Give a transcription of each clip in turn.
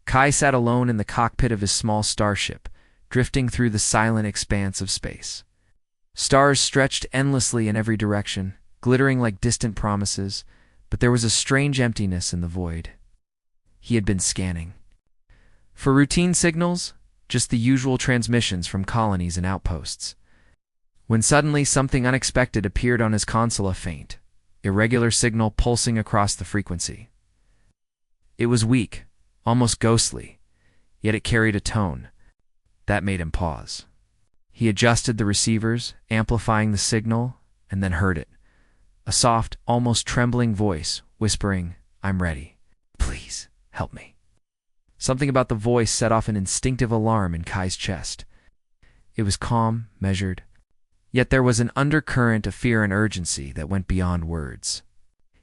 Kai sat alone in the cockpit of his small starship, drifting through the silent expanse of space. Stars stretched endlessly in every direction, glittering like distant promises, but there was a strange emptiness in the void. He had been scanning. For routine signals, just the usual transmissions from colonies and outposts. When suddenly something unexpected appeared on his console, a faint, irregular signal pulsing across the frequency. It was weak, almost ghostly, yet it carried a tone. That made him pause. He adjusted the receivers, amplifying the signal, and then heard it. A soft, almost trembling voice, whispering, "I'm ready. Please, help me." Something about the voice set off an instinctive alarm in Kai's chest. It was calm, measured, yet there was an undercurrent of fear and urgency that went beyond words.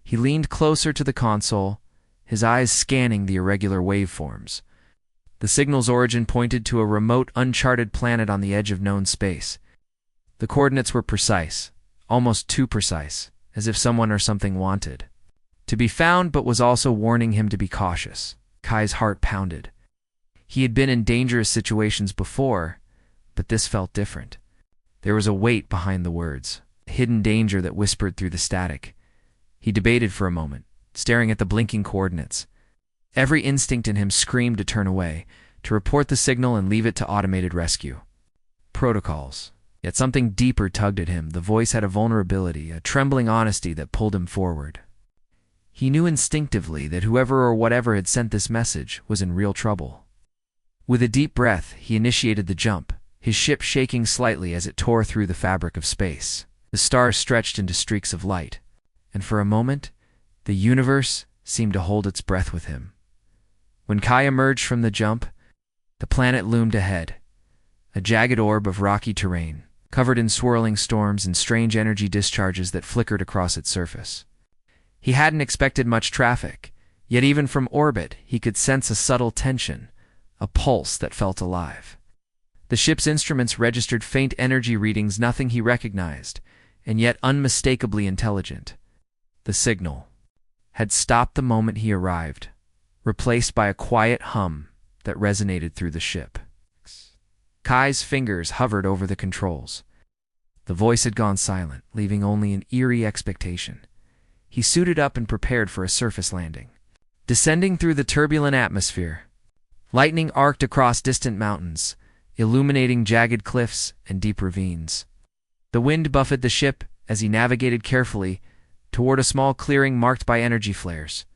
He leaned closer to the console, his eyes scanning the irregular waveforms. The signal's origin pointed to a remote, uncharted planet on the edge of known space. The coordinates were precise, almost too precise, as if someone or something wanted to be found but was also warning him to be cautious. Kai's heart pounded. He had been in dangerous situations before, but this felt different. There was a weight behind the words, a hidden danger that whispered through the static. He debated for a moment, staring at the blinking coordinates. Every instinct in him screamed to turn away, to report the signal and leave it to automated rescue. Protocols. Yet something deeper tugged at him. The voice had a vulnerability, a trembling honesty that pulled him forward. He knew instinctively that whoever or whatever had sent this message was in real trouble. With a deep breath, he initiated the jump, his ship shaking slightly as it tore through the fabric of space. The stars stretched into streaks of light, and for a moment, the universe seemed to hold its breath with him. When Kai emerged from the jump, the planet loomed ahead, a jagged orb of rocky terrain, covered in swirling storms and strange energy discharges that flickered across its surface. He hadn't expected much traffic, yet even from orbit he could sense a subtle tension, a pulse that felt alive. The ship's instruments registered faint energy readings, nothing he recognized, and yet unmistakably intelligent. The signal had stopped the moment he arrived, replaced by a quiet hum that resonated through the ship. Kai's fingers hovered over the controls. The voice had gone silent, leaving only an eerie expectation. He suited up and prepared for a surface landing. Descending through the turbulent atmosphere, lightning arced across distant mountains, illuminating jagged cliffs and deep ravines. The wind buffeted the ship as he navigated carefully toward a small clearing marked by energy flares.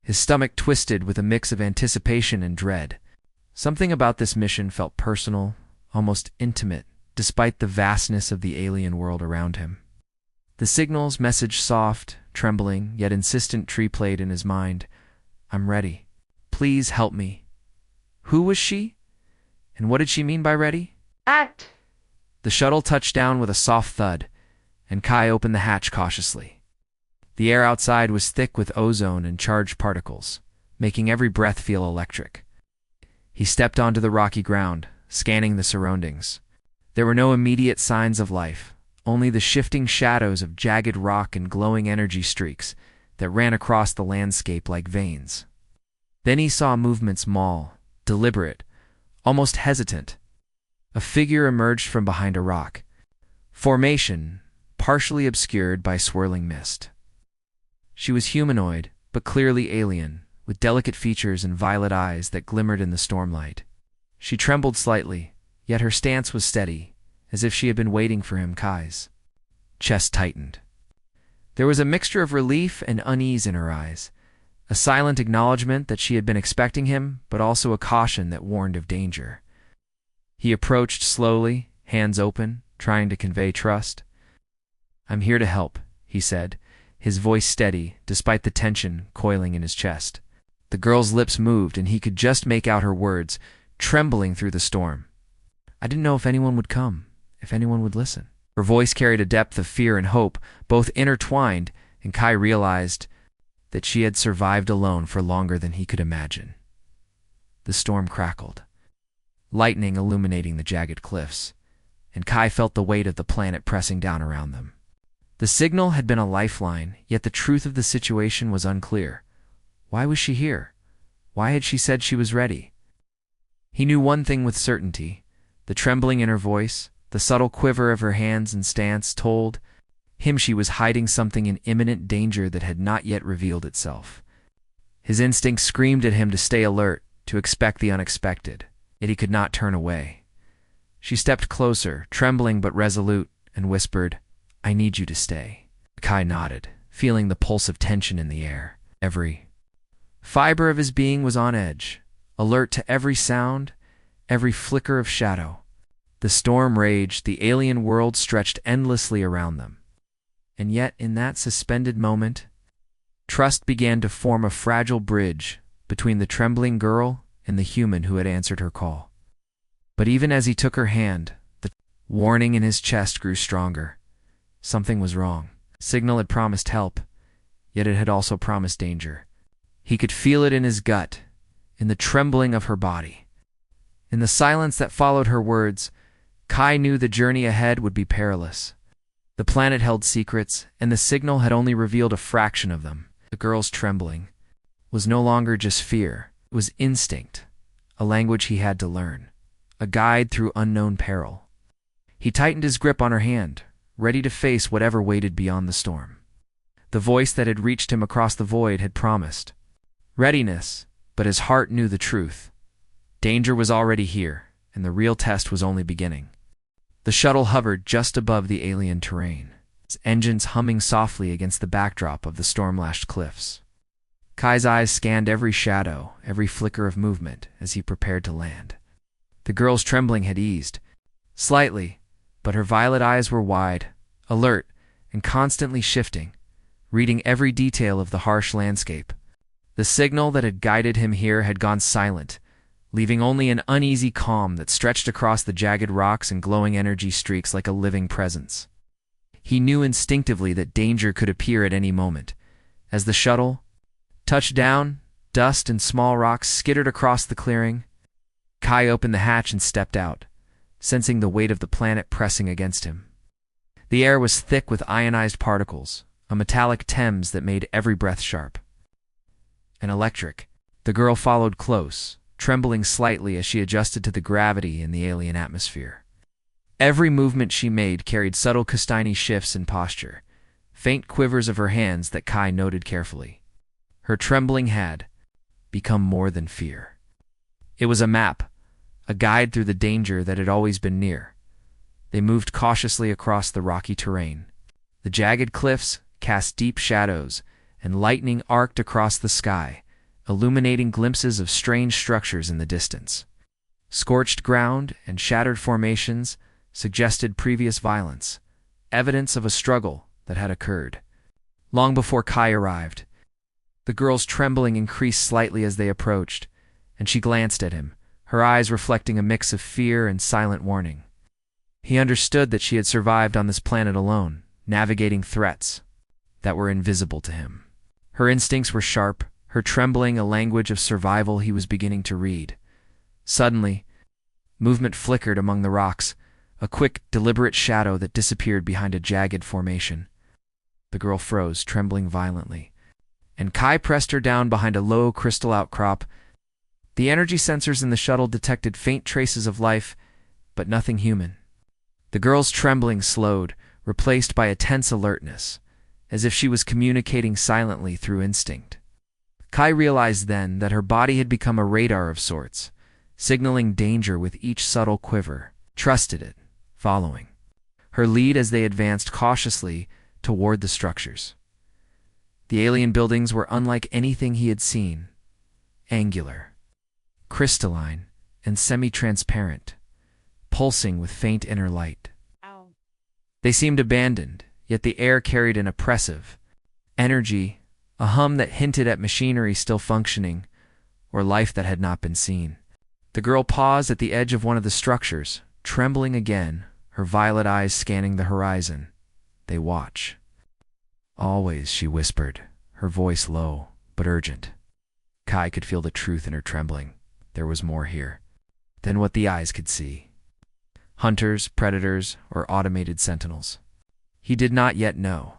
His stomach twisted with a mix of anticipation and dread. Something about this mission felt personal, almost intimate, despite the vastness of the alien world around him. The signal's message, soft, trembling, yet insistent, replayed in his mind. "I'm ready. Please help me." Who was she? And what did she mean by ready? Act! The shuttle touched down with a soft thud, and Kai opened the hatch cautiously. The air outside was thick with ozone and charged particles, making every breath feel electric. He stepped onto the rocky ground, scanning the surroundings. There were no immediate signs of life, only the shifting shadows of jagged rock and glowing energy streaks that ran across the landscape like veins. Then he saw movement, small, deliberate, almost hesitant. A figure emerged from behind a rock, formation partially obscured by swirling mist. She was humanoid, but clearly alien, with delicate features and violet eyes that glimmered in the stormlight. She trembled slightly, yet her stance was steady, as if she had been waiting for him. Kai's chest tightened. There was a mixture of relief and unease in her eyes, a silent acknowledgement that she had been expecting him, but also a caution that warned of danger. He approached slowly, hands open, trying to convey trust. "I'm here to help," he said, his voice steady, despite the tension coiling in his chest. The girl's lips moved, and he could just make out her words, trembling through the storm. "I didn't know if anyone would come, if anyone would listen." Her voice carried a depth of fear and hope, both intertwined, and Kai realized that she had survived alone for longer than he could imagine. The storm crackled, lightning illuminating the jagged cliffs, and Kai felt the weight of the planet pressing down around them. The signal had been a lifeline, yet the truth of the situation was unclear. Why was she here? Why had she said she was ready? He knew one thing with certainty. The trembling in her voice, the subtle quiver of her hands and stance told him she was hiding something in imminent danger that had not yet revealed itself. His instinct screamed at him to stay alert, to expect the unexpected, yet he could not turn away. She stepped closer, trembling but resolute, and whispered, "I need you to stay." Kai nodded, feeling the pulse of tension in the air. Every fiber of his being was on edge, alert to every sound, every flicker of shadow. The storm raged, the alien world stretched endlessly around them. And yet, in that suspended moment, trust began to form a fragile bridge between the trembling girl and the human who had answered her call. But even as he took her hand, the warning in his chest grew stronger. Something was wrong. Signal had promised help, yet it had also promised danger. He could feel it in his gut, in the trembling of her body. In the silence that followed her words, Kai knew the journey ahead would be perilous. The planet held secrets, and the signal had only revealed a fraction of them. The girl's trembling was no longer just fear. It was instinct, a language he had to learn, a guide through unknown peril. He tightened his grip on her hand, ready to face whatever waited beyond the storm. The voice that had reached him across the void had promised readiness, but his heart knew the truth. Danger was already here, and the real test was only beginning. The shuttle hovered just above the alien terrain, its engines humming softly against the backdrop of the storm-lashed cliffs. Kai's eyes scanned every shadow, every flicker of movement as he prepared to land. The girl's trembling had eased, slightly, but her violet eyes were wide, alert, and constantly shifting, reading every detail of the harsh landscape. The signal that had guided him here had gone silent, leaving only an uneasy calm that stretched across the jagged rocks and glowing energy streaks like a living presence. He knew instinctively that danger could appear at any moment. As the shuttle touched down, dust and small rocks skittered across the clearing. Kai opened the hatch and stepped out, sensing the weight of the planet pressing against him. The air was thick with ionized particles, a metallic Thames that made every breath sharp and electric. The girl followed close, trembling slightly as she adjusted to the gravity in the alien atmosphere. Every movement she made carried subtle Castani shifts in posture, faint quivers of her hands that Kai noted carefully. Her trembling had become more than fear. It was a map, a guide through the danger that had always been near. They moved cautiously across the rocky terrain. The jagged cliffs cast deep shadows, and lightning arced across the sky, illuminating glimpses of strange structures in the distance. Scorched ground and shattered formations suggested previous violence, evidence of a struggle that had occurred. Long before Kai arrived, the girl's trembling increased slightly as they approached, and she glanced at him, her eyes reflecting a mix of fear and silent warning. He understood that she had survived on this planet alone, navigating threats that were invisible to him. Her instincts were sharp, her trembling a language of survival he was beginning to read. Suddenly, movement flickered among the rocks, a quick, deliberate shadow that disappeared behind a jagged formation. The girl froze, trembling violently, and Kai pressed her down behind a low crystal outcrop. The energy sensors in the shuttle detected faint traces of life, but nothing human. The girl's trembling slowed, replaced by a tense alertness, as if she was communicating silently through instinct. Kai realized then that her body had become a radar of sorts, signaling danger with each subtle quiver. Trusted it, following her lead as they advanced cautiously toward the structures. The alien buildings were unlike anything he had seen, angular, crystalline, and semi-transparent, pulsing with faint inner light. Ow. They seemed abandoned, yet the air carried an oppressive energy, a hum that hinted at machinery still functioning, or life that had not been seen. The girl paused at the edge of one of the structures, trembling again, her violet eyes scanning the horizon. "They watch." "Always," she whispered, her voice low, but urgent. Kai could feel the truth in her trembling. There was more here than what the eyes could see. Hunters, predators, or automated sentinels. He did not yet know.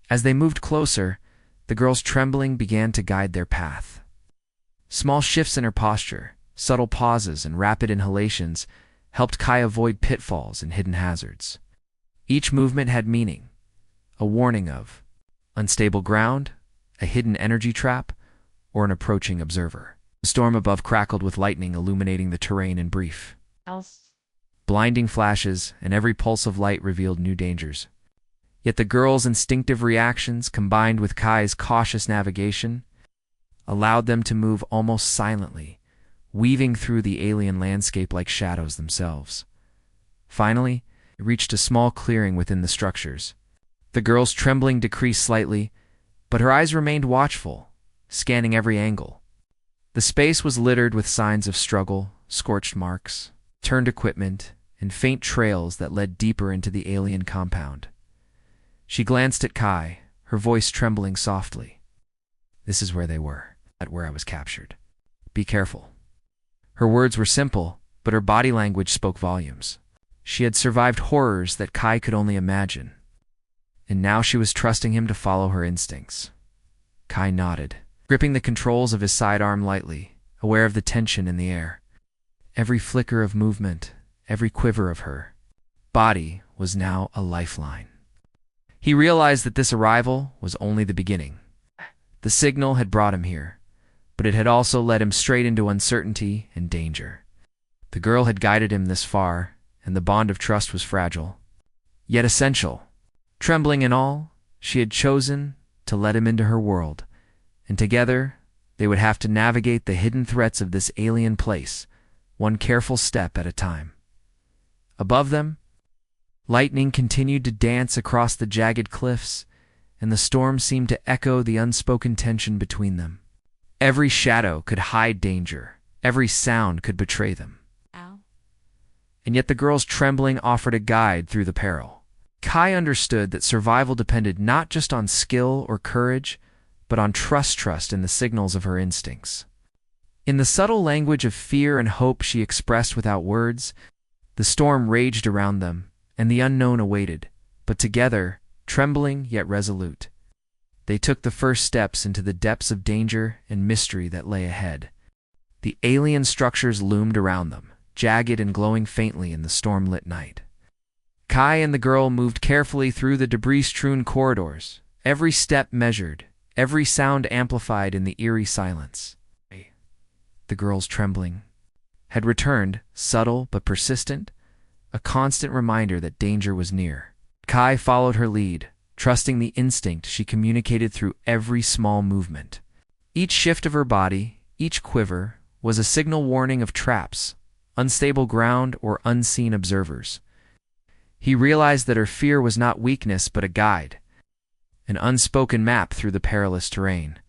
As they moved closer, the girl's trembling began to guide their path. Small shifts in her posture, subtle pauses, and rapid inhalations helped Kai avoid pitfalls and hidden hazards. Each movement had meaning, a warning of unstable ground, a hidden energy trap, or an approaching observer. The storm above crackled with lightning illuminating the terrain in brief. Blinding flashes and every pulse of light revealed new dangers. Yet the girl's instinctive reactions, combined with Kai's cautious navigation, allowed them to move almost silently, weaving through the alien landscape like shadows themselves. Finally, it reached a small clearing within the structures. The girl's trembling decreased slightly, but her eyes remained watchful, scanning every angle. The space was littered with signs of struggle, scorched marks, turned equipment, and faint trails that led deeper into the alien compound. She glanced at Kai, her voice trembling softly. "This is where they were, at where I was captured. Be careful." Her words were simple, but her body language spoke volumes. She had survived horrors that Kai could only imagine, and now she was trusting him to follow her instincts. Kai nodded, gripping the controls of his sidearm lightly, aware of the tension in the air. Every flicker of movement, every quiver of her body was now a lifeline. He realized that this arrival was only the beginning. The signal had brought him here, but it had also led him straight into uncertainty and danger. The girl had guided him this far, and the bond of trust was fragile, yet essential. Trembling and all, she had chosen to let him into her world, and together they would have to navigate the hidden threats of this alien place, one careful step at a time. Above them, lightning continued to dance across the jagged cliffs, and the storm seemed to echo the unspoken tension between them. Every shadow could hide danger, every sound could betray them. Ow. And yet the girl's trembling offered a guide through the peril. Kai understood that survival depended not just on skill or courage, but on trust in the signals of her instincts. In the subtle language of fear and hope she expressed without words, the storm raged around them, and the unknown awaited, but together, trembling yet resolute, they took the first steps into the depths of danger and mystery that lay ahead. The alien structures loomed around them, jagged and glowing faintly in the storm-lit night. Kai and the girl moved carefully through the debris-strewn corridors, every step measured, every sound amplified in the eerie silence. The girl's trembling had returned, subtle but persistent, a constant reminder that danger was near. Kai followed her lead, trusting the instinct she communicated through every small movement. Each shift of her body, each quiver, was a signal warning of traps, unstable ground, or unseen observers. He realized that her fear was not weakness but a guide, an unspoken map through the perilous terrain.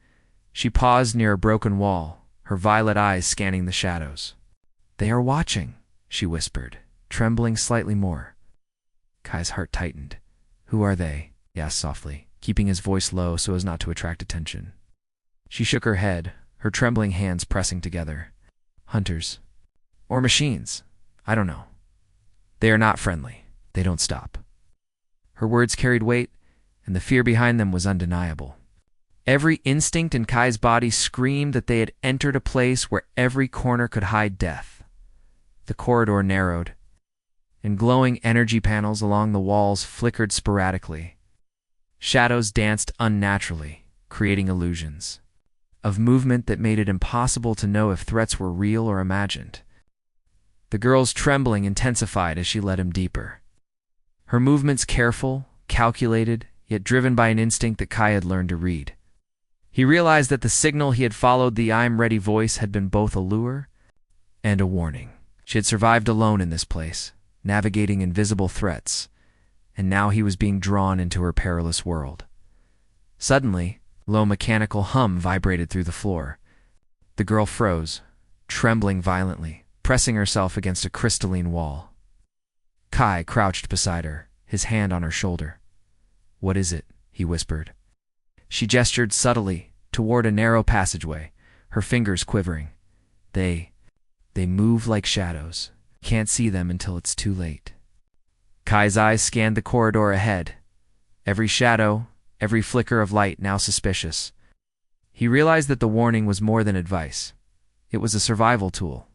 She paused near a broken wall, her violet eyes scanning the shadows. "They are watching," she whispered, trembling slightly more. Kai's heart tightened. "Who are they?" he asked softly, keeping his voice low so as not to attract attention. She shook her head, her trembling hands pressing together. "Hunters. Or machines. I don't know. They are not friendly. They don't stop." Her words carried weight, and the fear behind them was undeniable. Every instinct in Kai's body screamed that they had entered a place where every corner could hide death. The corridor narrowed, and glowing energy panels along the walls flickered sporadically. Shadows danced unnaturally, creating illusions of movement that made it impossible to know if threats were real or imagined. The girl's trembling intensified as she led him deeper. Her movements careful, calculated, yet driven by an instinct that Kai had learned to read. He realized that the signal he had followed, the "I'm ready" voice, had been both a lure and a warning. She had survived alone in this place, navigating invisible threats, and now he was being drawn into her perilous world. Suddenly, a low mechanical hum vibrated through the floor. The girl froze, trembling violently, pressing herself against a crystalline wall. Kai crouched beside her, his hand on her shoulder. "What is it?" he whispered. She gestured subtly toward a narrow passageway, her fingers quivering. They move like shadows. Can't see them until it's too late." Kai's eyes scanned the corridor ahead, every shadow, every flicker of light now suspicious. He realized that the warning was more than advice. It was a survival tool.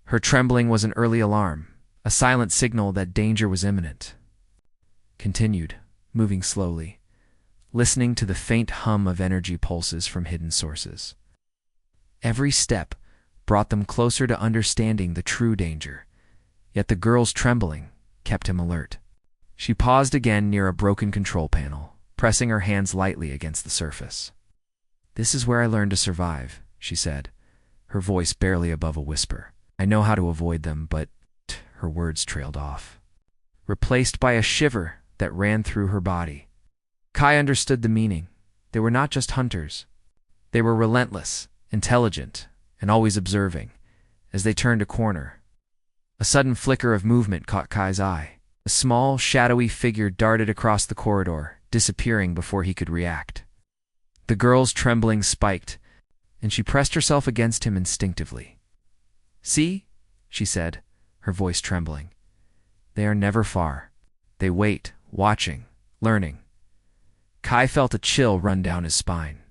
Her trembling was an early alarm, a silent signal that danger was imminent. Continued, moving slowly, listening to the faint hum of energy pulses from hidden sources. Every step brought them closer to understanding the true danger, yet the girl's trembling kept him alert. She paused again near a broken control panel, pressing her hands lightly against the surface. "This is where I learned to survive," she said, her voice barely above a whisper. "I know how to avoid them, but—" Her words trailed off, replaced by a shiver that ran through her body. Kai understood the meaning. They were not just hunters. They were relentless, intelligent, and always observing. As they turned a corner, a sudden flicker of movement caught Kai's eye. A small, shadowy figure darted across the corridor, disappearing before he could react. The girl's trembling spiked, and she pressed herself against him instinctively. "See?" she said, her voice trembling. "They are never far. They wait, watching, learning." Kai felt a chill run down his spine.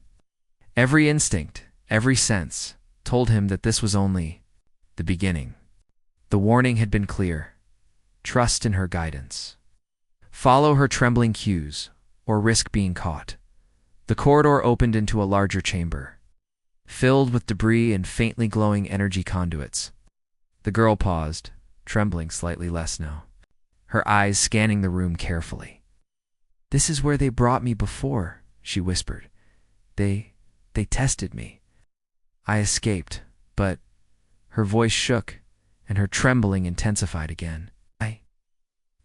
Every instinct, every sense, told him that this was only the beginning. The warning had been clear. Trust in her guidance. Follow her trembling cues, or risk being caught. The corridor opened into a larger chamber, filled with debris and faintly glowing energy conduits. The girl paused, trembling slightly less now, her eyes scanning the room carefully. "This is where they brought me before," she whispered. They tested me. I escaped, but—" Her voice shook, and her trembling intensified again.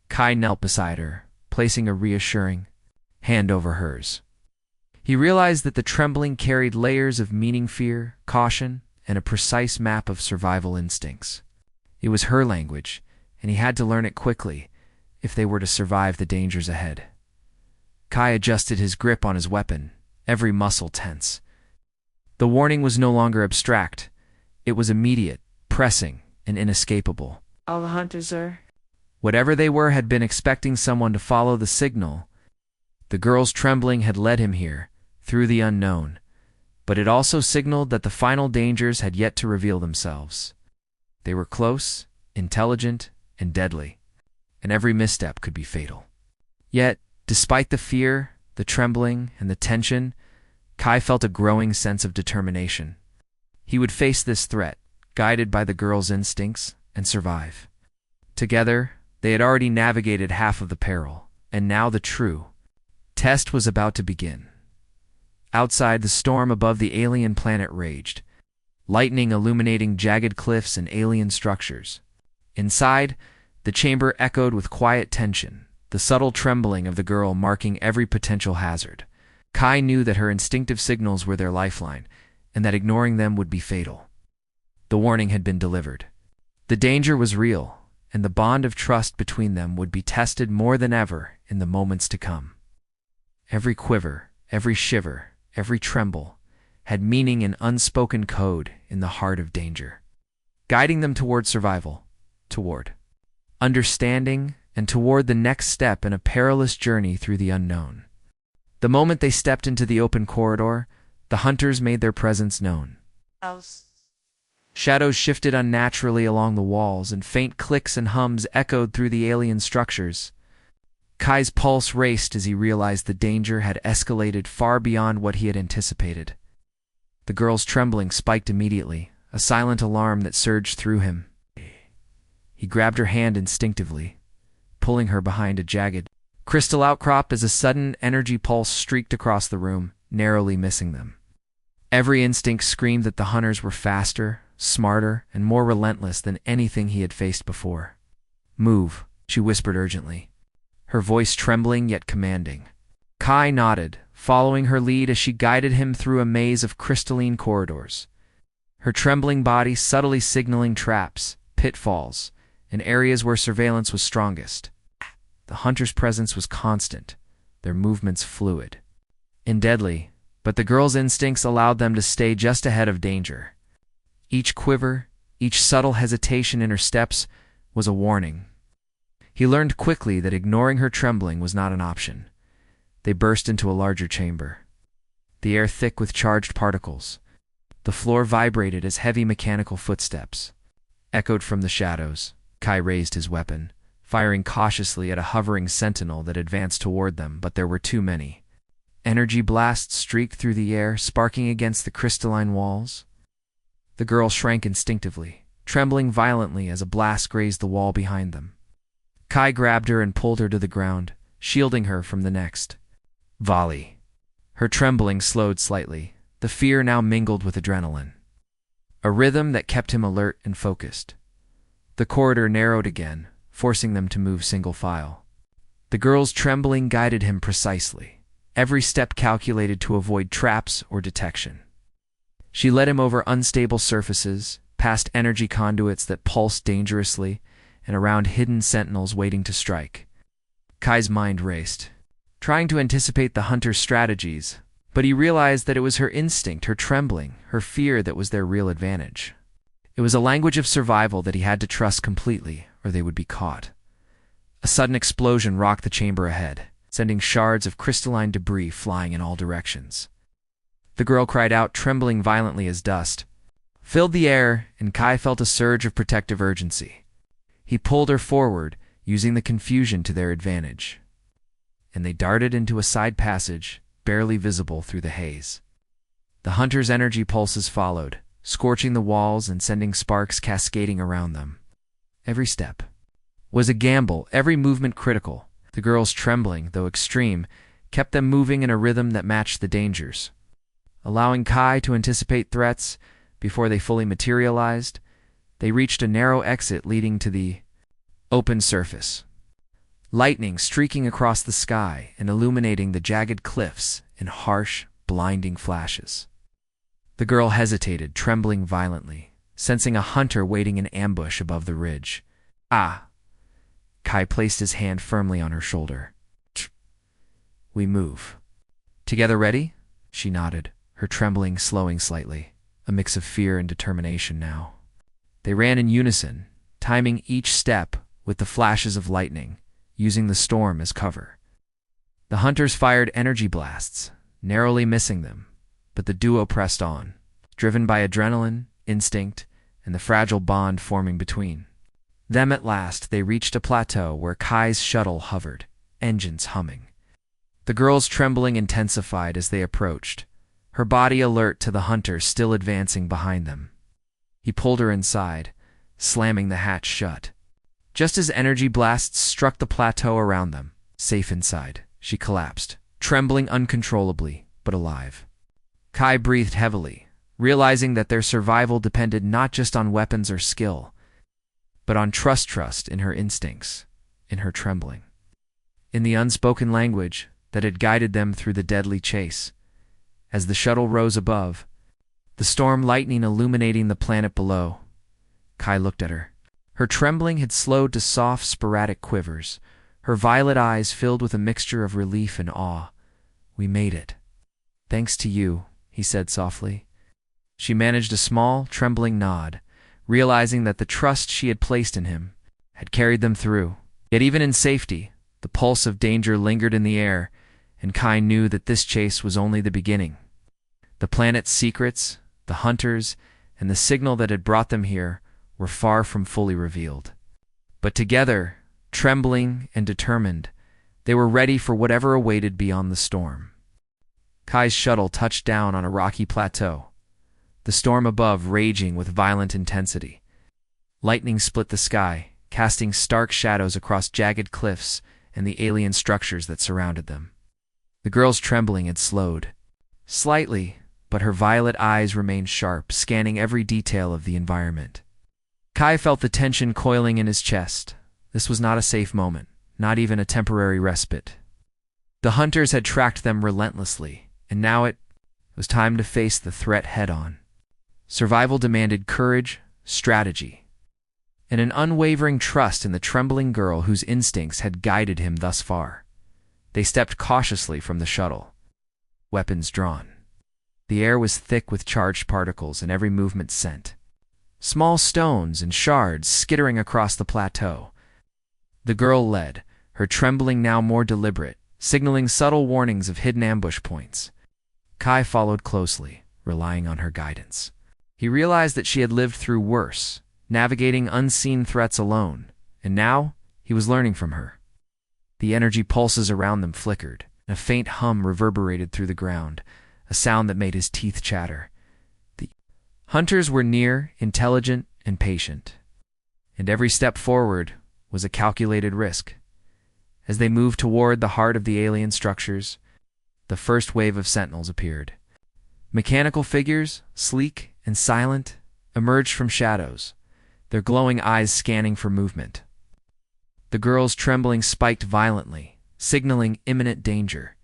Kai knelt beside her, placing a reassuring hand over hers. He realized that the trembling carried layers of meaning, fear, caution, and a precise map of survival instincts. It was her language, and he had to learn it quickly if they were to survive the dangers ahead. Kai adjusted his grip on his weapon, every muscle tense. The warning was no longer abstract. It was immediate, pressing, and inescapable. "All the hunters are—" Whatever they were had been expecting someone to follow the signal. The girl's trembling had led him here, through the unknown, but it also signaled that the final dangers had yet to reveal themselves. They were close, intelligent, and deadly, and every misstep could be fatal. Yet, despite the fear, the trembling, and the tension, Kai felt a growing sense of determination. He would face this threat, guided by the girl's instincts, and survive. Together, they had already navigated half of the peril, and now the true test was about to begin. Outside, the storm above the alien planet raged, lightning illuminating jagged cliffs and alien structures. Inside, the chamber echoed with quiet tension, the subtle trembling of the girl marking every potential hazard. Kai knew that her instinctive signals were their lifeline, and that ignoring them would be fatal. The warning had been delivered. The danger was real, and the bond of trust between them would be tested more than ever in the moments to come. Every quiver, every shiver, every tremble had meaning in unspoken code in the heart of danger, guiding them toward survival, toward understanding, and toward the next step in a perilous journey through the unknown. The moment they stepped into the open corridor, the hunters made their presence known. Shadows shifted unnaturally along the walls, and faint clicks and hums echoed through the alien structures. Kai's pulse raced as he realized the danger had escalated far beyond what he had anticipated. The girl's trembling spiked immediately, a silent alarm that surged through him. He grabbed her hand instinctively, pulling her behind a jagged crystal outcrop as a sudden energy pulse streaked across the room, narrowly missing them. Every instinct screamed that the hunters were faster, smarter, and more relentless than anything he had faced before. "Move," she whispered urgently, her voice trembling yet commanding. Kai nodded, following her lead as she guided him through a maze of crystalline corridors, her trembling body subtly signaling traps, pitfalls, and areas where surveillance was strongest. The hunter's presence was constant, their movements fluid and deadly, but the girl's instincts allowed them to stay just ahead of danger. Each quiver, each subtle hesitation in her steps was a warning. He learned quickly that ignoring her trembling was not an option. They burst into a larger chamber, the air thick with charged particles. The floor vibrated as heavy mechanical footsteps echoed from the shadows. Kai raised his weapon, firing cautiously at a hovering sentinel that advanced toward them, but there were too many. Energy blasts streaked through the air, sparking against the crystalline walls. The girl shrank instinctively, trembling violently as a blast grazed the wall behind them. Kai grabbed her and pulled her to the ground, shielding her from the next volley. Her trembling slowed slightly, the fear now mingled with adrenaline, a rhythm that kept him alert and focused. The corridor narrowed again, forcing them to move single file. The girl's trembling guided him precisely, every step calculated to avoid traps or detection. She led him over unstable surfaces, past energy conduits that pulsed dangerously, and around hidden sentinels waiting to strike. Kai's mind raced, trying to anticipate the hunter's strategies, but he realized that it was her instinct, her trembling, her fear that was their real advantage. It was a language of survival that he had to trust completely, or they would be caught. A sudden explosion rocked the chamber ahead, sending shards of crystalline debris flying in all directions. The girl cried out, trembling violently as dust filled the air, and Kai felt a surge of protective urgency. He pulled her forward, using the confusion to their advantage, and they darted into a side passage, barely visible through the haze. The hunter's energy pulses followed, scorching the walls and sending sparks cascading around them. Every step was a gamble, every movement critical. The girl's trembling, though extreme, kept them moving in a rhythm that matched the dangers. Allowing Kai to anticipate threats before they fully materialized, they reached a narrow exit leading to the open surface. Lightning streaking across the sky and illuminating the jagged cliffs in harsh, blinding flashes. The girl hesitated, trembling violently, sensing a hunter waiting in ambush above the ridge. Ah! Kai placed his hand firmly on her shoulder. We move. Together ready? She nodded, her trembling slowing slightly, a mix of fear and determination now. They ran in unison, timing each step with the flashes of lightning, using the storm as cover. The hunters fired energy blasts, narrowly missing them, but the duo pressed on, driven by adrenaline, instinct, and the fragile bond forming between them. At last, they reached a plateau where Kai's shuttle hovered, engines humming. The girl's trembling intensified as they approached, her body alert to the hunter still advancing behind them. He pulled her inside, slamming the hatch shut. Just as energy blasts struck the plateau around them, safe inside, she collapsed, trembling uncontrollably, but alive. Kai breathed heavily, realizing that their survival depended not just on weapons or skill, but on trust in her instincts, in her trembling. In the unspoken language that had guided them through the deadly chase, as the shuttle rose above, the storm lightning illuminating the planet below, Kai looked at her. Her trembling had slowed to soft, sporadic quivers, her violet eyes filled with a mixture of relief and awe. We made it. Thanks to you, he said softly. She managed a small, trembling nod, realizing that the trust she had placed in him had carried them through. Yet even in safety, the pulse of danger lingered in the air, and Kai knew that this chase was only the beginning. The planet's secrets, the hunters, and the signal that had brought them here were far from fully revealed. But together, trembling and determined, they were ready for whatever awaited beyond the storm. Kai's shuttle touched down on a rocky plateau, the storm above raging with violent intensity. Lightning split the sky, casting stark shadows across jagged cliffs and the alien structures that surrounded them. The girl's trembling had slowed slightly, but her violet eyes remained sharp, scanning every detail of the environment. Kai felt the tension coiling in his chest. This was not a safe moment, not even a temporary respite. The hunters had tracked them relentlessly, and now it was time to face the threat head-on. Survival demanded courage, strategy, and an unwavering trust in the trembling girl whose instincts had guided him thus far. They stepped cautiously from the shuttle, weapons drawn. The air was thick with charged particles, and every movement sent small stones and shards skittering across the plateau. The girl led, her trembling now more deliberate, signaling subtle warnings of hidden ambush points. Kai followed closely, relying on her guidance. He realized that she had lived through worse, navigating unseen threats alone, and now he was learning from her. The energy pulses around them flickered, and a faint hum reverberated through the ground, a sound that made his teeth chatter. The hunters were near, intelligent, and patient, and every step forward was a calculated risk. As they moved toward the heart of the alien structures, the first wave of sentinels appeared. Mechanical figures, sleek and silent, emerged from shadows, their glowing eyes scanning for movement. The girl's trembling spiked violently, signaling imminent danger.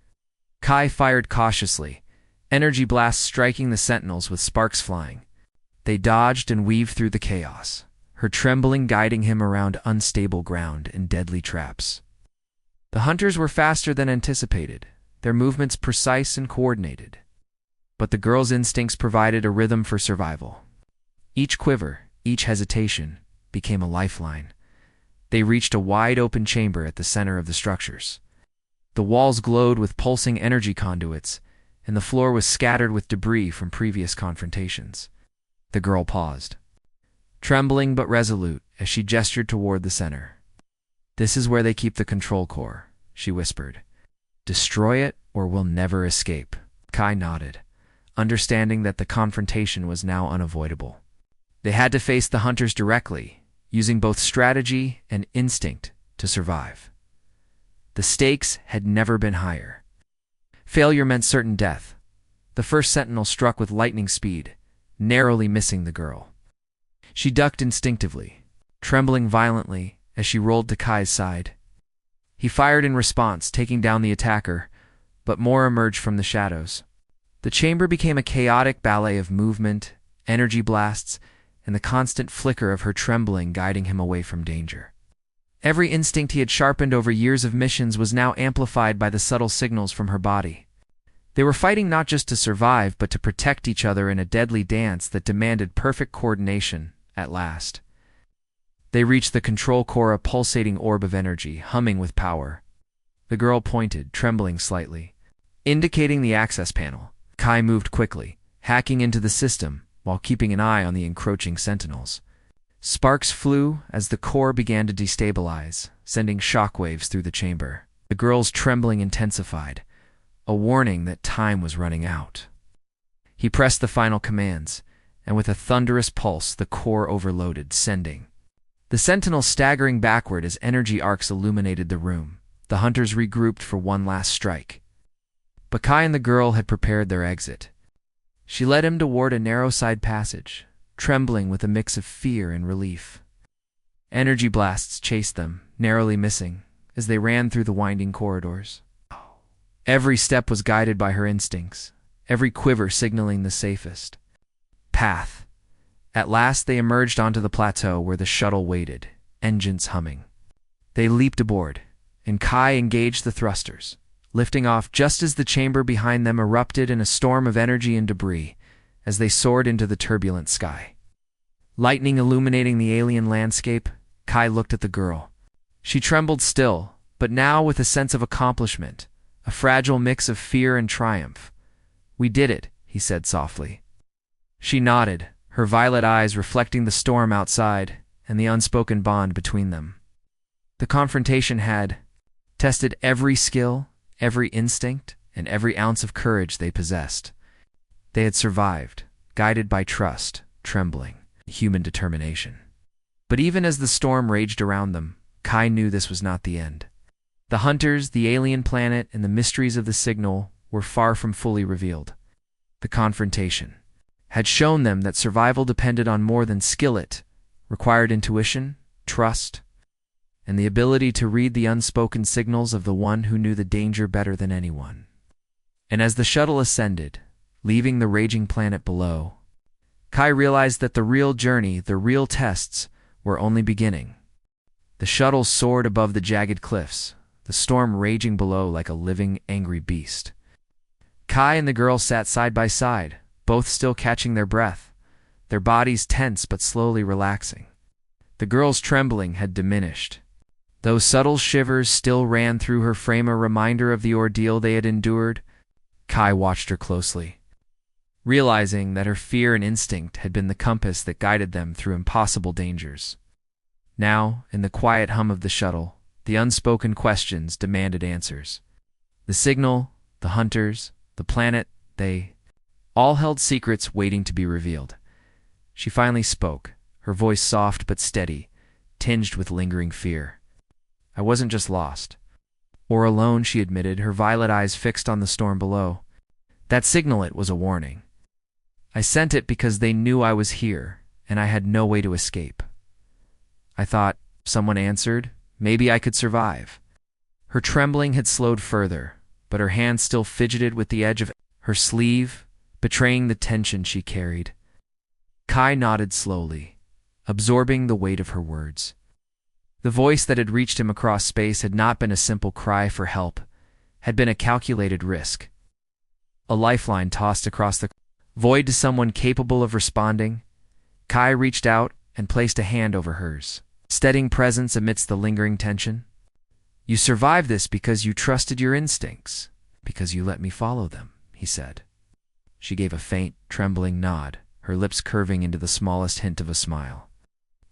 Kai fired cautiously, energy blasts striking the sentinels with sparks flying. They dodged and weaved through the chaos, her trembling guiding him around unstable ground and deadly traps. The hunters were faster than anticipated, their movements precise and coordinated. But the girl's instincts provided a rhythm for survival. Each quiver, each hesitation, became a lifeline. They reached a wide-open chamber at the center of the structures. The walls glowed with pulsing energy conduits, and the floor was scattered with debris from previous confrontations. The girl paused, trembling but resolute as she gestured toward the center. "This is where they keep the control core," she whispered. "Destroy it or we'll never escape." Kai nodded, understanding that the confrontation was now unavoidable. They had to face the hunters directly, using both strategy and instinct to survive. The stakes had never been higher. Failure meant certain death. The first sentinel struck with lightning speed, narrowly missing the girl. She ducked instinctively, trembling violently as she rolled to Kai's side. He fired in response, taking down the attacker, but more emerged from the shadows. The chamber became a chaotic ballet of movement, energy blasts, and the constant flicker of her trembling guiding him away from danger. Every instinct he had sharpened over years of missions was now amplified by the subtle signals from her body. They were fighting not just to survive, but to protect each other in a deadly dance that demanded perfect coordination. At last, they reached the control core, a pulsating orb of energy, humming with power. The girl pointed, trembling slightly, indicating the access panel. Kai moved quickly, hacking into the system while keeping an eye on the encroaching sentinels. Sparks flew as the core began to destabilize, sending shockwaves through the chamber. The girl's trembling intensified, a warning that time was running out. He pressed the final commands, and with a thunderous pulse, the core overloaded, sending the sentinels staggering backward as energy arcs illuminated the room. The hunters regrouped for one last strike. But Kai and the girl had prepared their exit. She led him toward a narrow side passage, trembling with a mix of fear and relief. Energy blasts chased them, narrowly missing, as they ran through the winding corridors. Every step was guided by her instincts, every quiver signaling the safest path. At last they emerged onto the plateau where the shuttle waited, engines humming. They leaped aboard, and Kai engaged the thrusters, lifting off just as the chamber behind them erupted in a storm of energy and debris as they soared into the turbulent sky. Lightning illuminating the alien landscape, Kai looked at the girl. She trembled still, but now with a sense of accomplishment, a fragile mix of fear and triumph. "We did it," he said softly. She nodded, her violet eyes reflecting the storm outside and the unspoken bond between them. The confrontation had tested every skill, every instinct, and every ounce of courage they possessed. They had survived, guided by trust, trembling, human determination. But even as the storm raged around them, Kai knew this was not the end. The hunters, the alien planet, and the mysteries of the signal were far from fully revealed. The confrontation had shown them that survival depended on more than skill. It required intuition, trust, and the ability to read the unspoken signals of the one who knew the danger better than anyone. And as the shuttle ascended, leaving the raging planet below, Kai realized that the real journey, the real tests, were only beginning. The shuttle soared above the jagged cliffs, the storm raging below like a living, angry beast. Kai and the girl sat side by side, both still catching their breath, their bodies tense but slowly relaxing. The girl's trembling had diminished, though subtle shivers still ran through her frame, a reminder of the ordeal they had endured. Kai watched her closely, realizing that her fear and instinct had been the compass that guided them through impossible dangers. Now, in the quiet hum of the shuttle, the unspoken questions demanded answers. The signal, the hunters, the planet, they all held secrets waiting to be revealed. She finally spoke, her voice soft but steady, tinged with lingering fear. I wasn't just lost. Or alone, she admitted, her violet eyes fixed on the storm below. That signal, it was a warning. I sent it because they knew I was here, and I had no way to escape. I thought, someone answered, maybe I could survive. Her trembling had slowed further, but her hand still fidgeted with the edge of her sleeve, betraying the tension she carried. Kai nodded slowly, absorbing the weight of her words. The voice that had reached him across space had not been a simple cry for help, had been a calculated risk. A lifeline tossed across the void to someone capable of responding. Kai reached out and placed a hand over hers, steadying presence amidst the lingering tension. You survived this because you trusted your instincts, because you let me follow them, he said. She gave a faint, trembling nod, her lips curving into the smallest hint of a smile.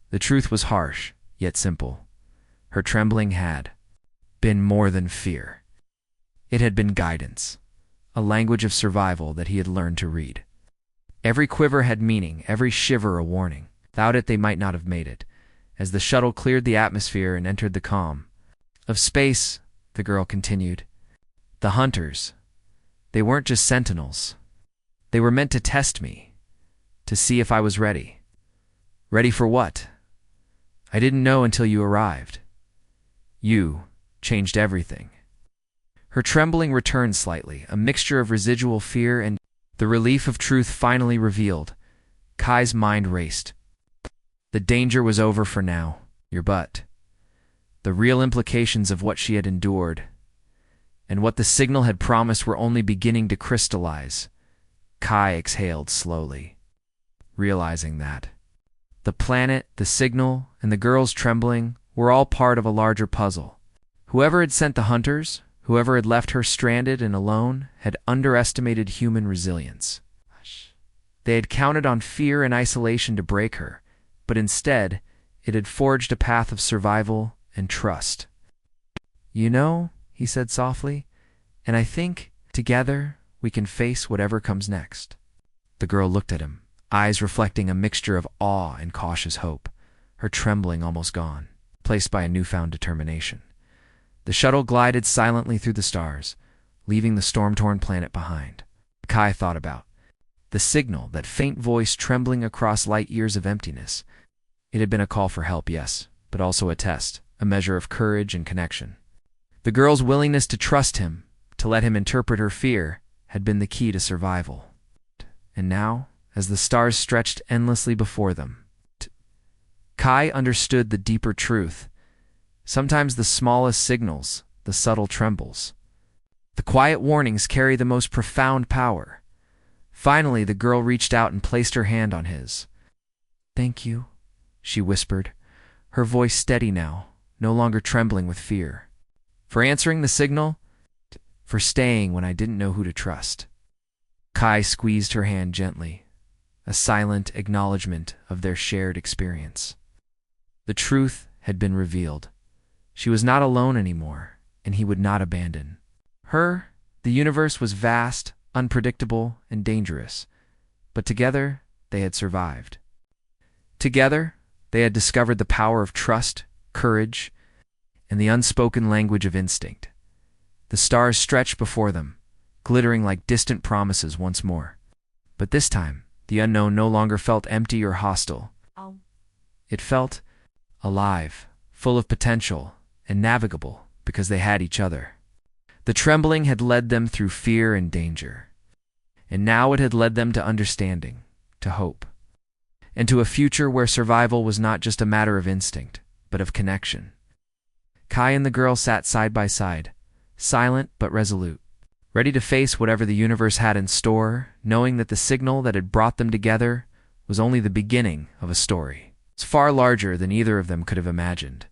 The truth was harsh, yet simple. Her trembling had been more than fear. It had been guidance, a language of survival that he had learned to read. Every quiver had meaning, every shiver a warning. Without it, they might not have made it. As the shuttle cleared the atmosphere and entered the calm of space, the girl continued, the hunters, they weren't just sentinels. They were meant to test me, to see if I was ready. Ready for what? I didn't know until you arrived. You changed everything. Her trembling returned slightly, a mixture of residual fear and the relief of truth finally revealed. Kai's mind raced. The danger was over for now, but the real implications of what she had endured and what the signal had promised were only beginning to crystallize. Kai exhaled slowly, realizing that the planet, the signal, and the girl's trembling were all part of a larger puzzle. Whoever had sent the hunters, whoever had left her stranded and alone, had underestimated human resilience. They had counted on fear and isolation to break her, but instead, it had forged a path of survival and trust. You know, he said softly, and I think, together, we can face whatever comes next. The girl looked at him, eyes reflecting a mixture of awe and cautious hope, her trembling almost gone, placed by a newfound determination. The shuttle glided silently through the stars, leaving the storm-torn planet behind. Kai thought about the signal, that faint voice trembling across light years of emptiness. It had been a call for help, yes, but also a test, a measure of courage and connection. The girl's willingness to trust him, to let him interpret her fear, had been the key to survival. And now, as the stars stretched endlessly before them, Kai understood the deeper truth. Sometimes the smallest signals, the subtle trembles, the quiet warnings carry the most profound power. Finally, the girl reached out and placed her hand on his. Thank you, she whispered, her voice steady now, no longer trembling with fear. For answering the signal, for staying when I didn't know who to trust. Kai squeezed her hand gently, a silent acknowledgement of their shared experience. The truth had been revealed. She was not alone anymore, and he would not abandon her. The universe was vast, unpredictable, and dangerous, but together they had survived. Together, they had discovered the power of trust, courage, and the unspoken language of instinct. The stars stretched before them, glittering like distant promises once more. But this time, the unknown no longer felt empty or hostile. It felt alive, full of potential, and navigable because they had each other. The trembling had led them through fear and danger, and now it had led them to understanding, to hope, and to a future where survival was not just a matter of instinct, but of connection. Kai and the girl sat side by side, silent but resolute, ready to face whatever the universe had in store, knowing that the signal that had brought them together was only the beginning of a story. It's far larger than either of them could have imagined.